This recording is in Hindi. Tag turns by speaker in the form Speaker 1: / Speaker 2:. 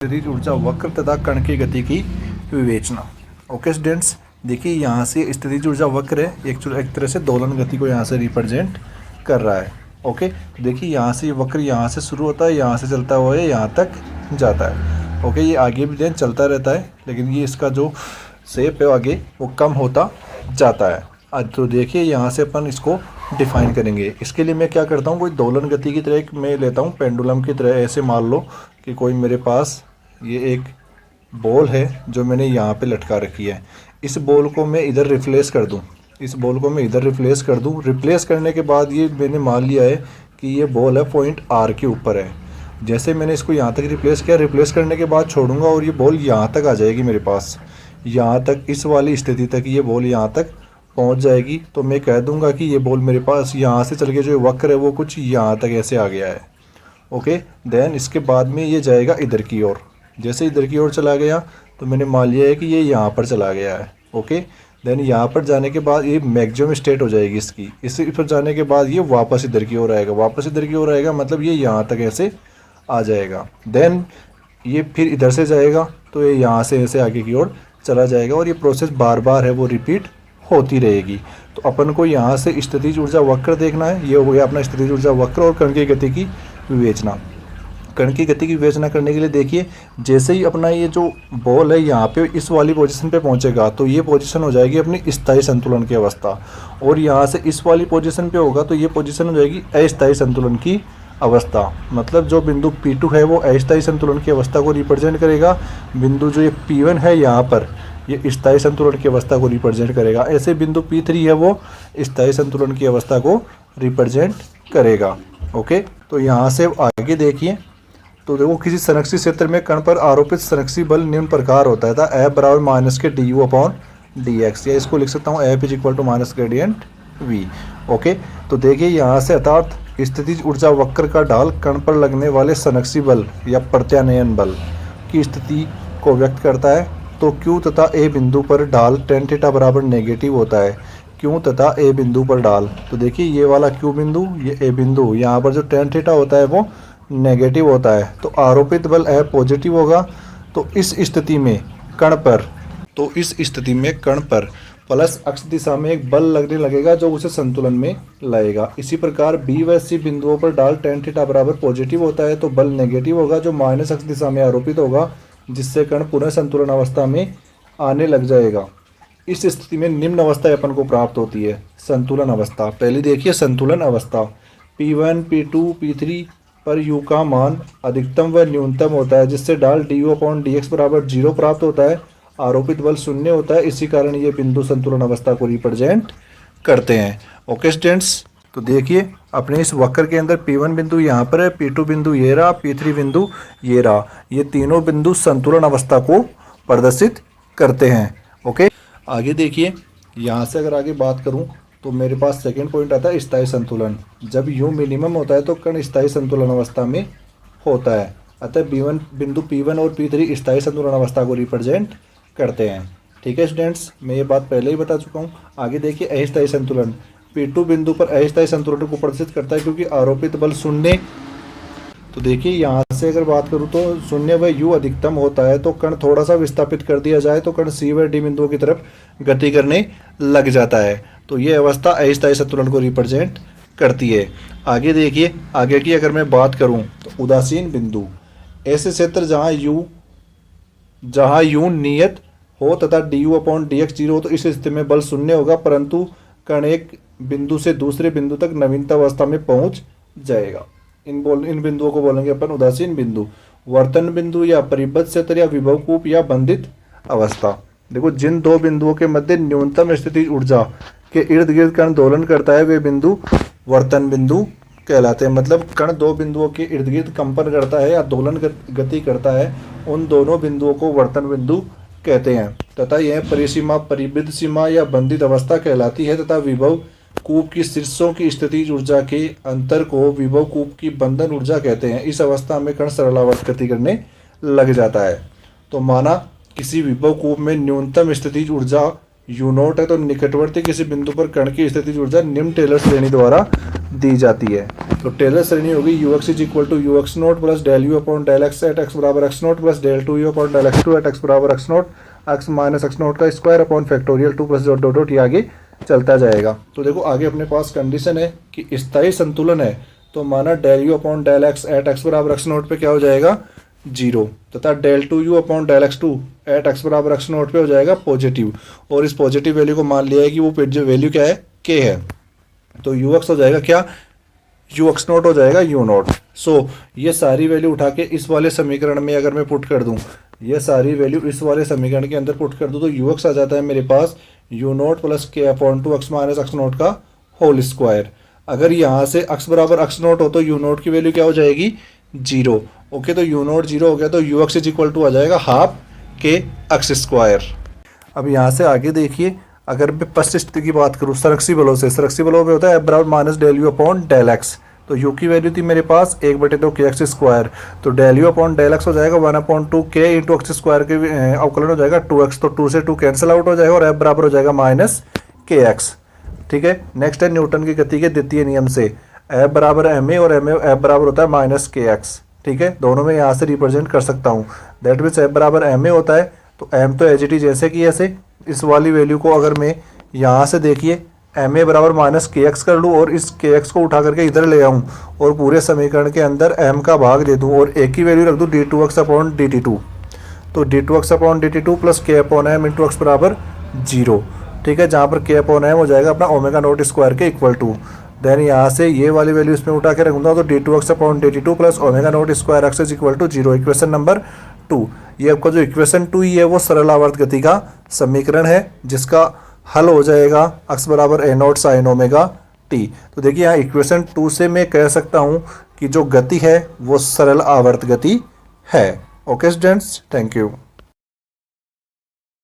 Speaker 1: स्थितिज ऊर्जा वक्र तथा कण की गति की विवेचना। ओके स्टूडेंट्स, देखिए यहाँ से स्थितिज ऊर्जा वक्र है, एक तरह से दोलन गति को यहाँ से रिप्रेजेंट कर रहा है। ओके, देखिए यहाँ से वक्र यहाँ से शुरू होता है, यहाँ से चलता हुआ है यहाँ तक जाता है। ओके, ये आगे भी देन चलता रहता है, लेकिन ये इसका जो शेप है आगे वो कम होता जाता है। आज तो देखिए यहाँ से अपन इसको डिफाइन करेंगे। इसके लिए मैं क्या करता हूँ, कोई दोलन गति की तरह एक मैं लेता हूँ, पेंडुलम की तरह। ऐसे मान लो कि कोई मेरे पास ये एक बॉल है जो मैंने यहाँ पे लटका रखी है। इस बॉल को मैं इधर रिप्लेस कर दूँ, इस बॉल को मैं इधर रिप्लेस कर दूँ। रिप्लेस करने के बाद ये मैंने मान लिया है कि ये बॉल है पॉइंट आर के ऊपर है। जैसे मैंने इसको यहाँ तक रिप्लेस किया, रिप्लेस करने के बाद छोड़ूंगा और ये बॉल यहाँ तक आ जाएगी मेरे पास, यहाँ तक, इस वाली स्थिति तक ये बॉल यहाँ तक पहुँच जाएगी। तो मैं कह दूँगा कि ये बॉल मेरे पास यहाँ से चल के जो वक्र है वो कुछ यहाँ तक ऐसे आ गया है। ओके, देन इसके बाद में ये जाएगा इधर की ओर। जैसे इधर की ओर चला गया तो मैंने मान लिया है कि ये यहाँ पर चला गया है। ओके, देन यहाँ पर जाने के बाद ये मैक्सिमम स्टेट हो जाएगी इसकी। इसी पर जाने के बाद ये वापस इधर की ओर आएगा, वापस इधर की ओर आएगा, मतलब ये यहाँ तक ऐसे आ जाएगा। देन ये फिर इधर से जाएगा तो ये यहाँ से ऐसे आगे की ओर चला जाएगा और ये प्रोसेस बार बार है वो रिपीट होती रहेगी। तो अपन को यहाँ से स्थितिज ऊर्जा वक्र देखना है। ये हो गया अपना स्थितिज ऊर्जा वक्र और कण की गति की विवेचना। कण की गति की विवेचना करने के लिए देखिए, जैसे ही अपना ये जो बॉल है यहाँ पे इस वाली पोजीशन पे पहुँचेगा तो ये पोजीशन हो जाएगी अपनी स्थायी संतुलन की अवस्था, और यहाँ से इस वाली पोजीशन पे होगा तो ये पोजीशन हो जाएगी अस्थायी संतुलन की अवस्था। मतलब जो बिंदु P2 है वो अस्थायी संतुलन की अवस्था को रिप्रेजेंट करेगा। बिंदु जो ये P1 है यहाँ पर ये स्थायी संतुलन की अवस्था को रिप्रेजेंट करेगा। ऐसे बिंदु P3 है वो स्थायी संतुलन की अवस्था को रिप्रेजेंट करेगा। ओके, तो यहाँ से आगे देखिए तो देखो, किसी संरक्षित क्षेत्र में कण पर आरोपित संरक्षित बल निम्न प्रकार होता है था F बराबर माइनस के du/dx, या इसको लिख सकता हूँ F = minus gradient v। Okay, तो देखिए यहाँ से अर्थात स्थितिज ऊर्जा वक्र का ढाल कण पर लगने वाले संरक्षित बल या प्रत्यानयन बल की स्थिति को व्यक्त करता है। तो Q तथा A बिंदु पर ढाल tan थीटा बराबर नेगेटिव होता है। Q तथा A बिंदु पर ढाल, तो देखिए ये वाला Q बिंदु, ये A बिंदु, यहाँ पर जो tan थीटा होता है वो नेगेटिव होता है। तो आरोपित बल F पॉजिटिव होगा। तो इस स्थिति में कण पर प्लस अक्ष दिशा में एक बल लगने लगेगा जो उसे संतुलन में लाएगा। इसी प्रकार B व C बिंदुओं पर ढाल tan थीटा बराबर पॉजिटिव होता है तो बल नेगेटिव होगा जो माइनस अक्ष दिशा में आरोपित होगा, जिससे कण पुनः संतुलन अवस्था में आने लग जाएगा। इस स्थिति में निम्न अवस्था अपन को प्राप्त होती है, संतुलन अवस्था। पहले देखिए संतुलन अवस्था, P1, P2, P3 पर U का मान अधिकतम व न्यूनतम होता है, जिससे ढाल du/dx बराबर 0 प्राप्त होता है। आरोपित बल शून्य होता है, इसी कारण ये बिंदु संतुलन अवस्था को रिप्रेजेंट करते हैं। ओके स्टूडेंट्स, तो देखिए अपने इस वक्र के अंदर P1 बिंदु यहाँ पर है, P2 बिंदु ये रहा, P3 बिंदु ये रहा। ये तीनों बिंदु संतुलन अवस्था को प्रदर्शित करते हैं। ओके, आगे देखिए, यहाँ से अगर आगे बात करूँ तो मेरे पास सेकंड पॉइंट आता है स्थायी संतुलन। जब U मिनिमम होता है तो कण स्थायी संतुलन अवस्था में होता है। अतः बिंदु P1 और P3 स्थायी संतुलन अवस्था को रिप्रेजेंट करते हैं। ठीक है स्टूडेंट्स, मैं ये बात पहले ही बता चुका हूँ। आगे देखिए अस्थायी संतुलन, P2 बिंदु पर अस्थायी संतुलन को प्रदर्शित करता है क्योंकि आरोपित बल शून्य। तो देखिए यहाँ से अगर बात करूँ तो शून्य व U अधिकतम होता है तो कण थोड़ा सा विस्थापित कर दिया जाए तो कण C व D बिंदुओं की तरफ गति करने लग जाता है। तो ये अवस्था अस्थायी संतुलन को रिप्रेजेंट करती है। आगे देखिए, आगे की अगर मैं बात करूँ तो उदासीन बिंदु, ऐसे क्षेत्र जहाँ U नियत हो तथा du/dx 0 हो तो इस स्थिति में बल शून्य होगा, परंतु कण एक बिंदु से दूसरे बिंदु तक नवीनता अवस्था में पहुंच जाएगा। इन बिंदुओं को बोलेंगे अपन उदासीन बिंदु। वर्तन बिंदु या परिबद्ध क्षेत्र या विभवकूप या बंधित अवस्था। देखो, जिन दो बिंदुओं के मध्य न्यूनतम स्थितिज ऊर्जा के इर्द गिर्द कण दोलन करता है वे बिंदु वर्तन बिंदु कहलाते हैं। मतलब कण दो बिंदुओं के इर्द गिर्द कंपन करता है या दोलन गति करता है, उन दोनों बिंदुओं को वर्तन बिंदु कहते हैं। तथा यह परिसीमा परिबद्ध सीमा या बंधित अवस्था कहलाती है। तथा विभव कूप की शीर्षों की स्थितिज ऊर्जा के अंतर को विभव कूप की बंधन ऊर्जा कहते हैं। इस अवस्था में कण सरलावर्त गति करने लग जाता है। तो माना किसी विभव कूप में न्यूनतम स्थितिज ऊर्जा यू नॉट है, तो निकटवर्ती किसी बिंदु पर कण की स्थितिज ऊर्जा निम्न टेलर श्रेणी द्वारा दी जाती है। तो टेलर श्रेणी होगी U X is equal to U X naught plus del you upon del x at x बराबर x naught plus del two you upon del x two at x बराबर x naught X minus X naught का square upon factorial 2 plus dot dot dot, ये आगे चलता जाएगा। तो देखो आगे अपने पास कंडीशन है कि स्थायी संतुलन है, तो माना del you upon del x at x बराबर एक्स नोट पे क्या हो जाएगा 0, तथा del two you upon del x two at x बराबर एक्स नोट पे हो जाएगा पॉजिटिव, और इस पॉजिटिव वैल्यू को मान लिया है कि वो जो वैल्यू क्या है के है। तो यू एक्स हो जाएगा क्या, यू एक्स नोट हो जाएगा यू नोट। सो ये सारी वैल्यू उठा के इस वाले समीकरण में अगर मैं पुट कर दूं, ये सारी वैल्यू इस वाले समीकरण के अंदर पुट कर दूं, तो यू एक्स आ जाता है मेरे पास you note plus K upon two x minus X naught का होल स्क्वायर। अगर यहाँ से एक्स बराबर एक्स नोट हो तो यू नोट की वैल्यू क्या हो जाएगी 0। ओके, तो यू नोट 0 हो गया, तो U X is equal to आ जाएगा हाफ के एक्स स्क्वायर। अब यहाँ से आगे देखिए, अगर मैं फर्स्ट स्थिति की बात करूँ संरक्षी बलों से, संरक्षी बलों में होता है एफ बराबर minus del you upon del x. तो यू की वैल्यू थी मेरे पास 1/2 के एक्स स्क्वायर, तो del you upon del x हो जाएगा 1/2 के इंटू एक्स स्क्वायर के अवकलन हो जाएगा 2x, तो 2 से 2 कैंसिल आउट हो जाएगा और एफ बराबर हो जाएगा माइनस के एक्स। ठीक है, नेक्स्ट है न्यूटन की गति के द्वितीय नियम से, एफ बराबर एम ए और एफ बराबर होता है माइनस के एक्स। ठीक है, दोनों में यहाँ से रिप्रेजेंट कर सकता हूँ, दैट मीन्स एफ बराबर एम ए होता है, तो एम तो एच टी जैसे कि ऐसे, इस वाली वैल्यू को अगर मैं यहाँ से देखिए एम ए बराबर माइनस के एक्स कर लूँ और इस के एक्स को उठा करके इधर ले आऊँ और पूरे समीकरण के अंदर एम का भाग दे दूँ और एक ही वैल्यू रख दूँ D two x upon D T two, तो D two x upon D T two plus K upon M into X बराबर 0। ठीक है, जहाँ पर के अपॉन एम हो जाएगा अपना ओमेगा नोट स्क्वायर के इक्वल टू। देन यहाँ से ये वाली वैल्यू इसमें उठा के रखूँगा, तो D two x upon D T two plus omega naught square x is equal to 0, equation number 2। ये आपका जो इक्वेशन 2 ही है वो सरल आवर्त गति का समीकरण है, जिसका हल हो जाएगा एक्स बराबर ए नॉट साइन ओमेगा टी। तो देखिए यहाँ इक्वेशन 2 से मैं कह सकता हूँ कि जो गति है वो सरल आवर्त गति है। Okay students, thank you.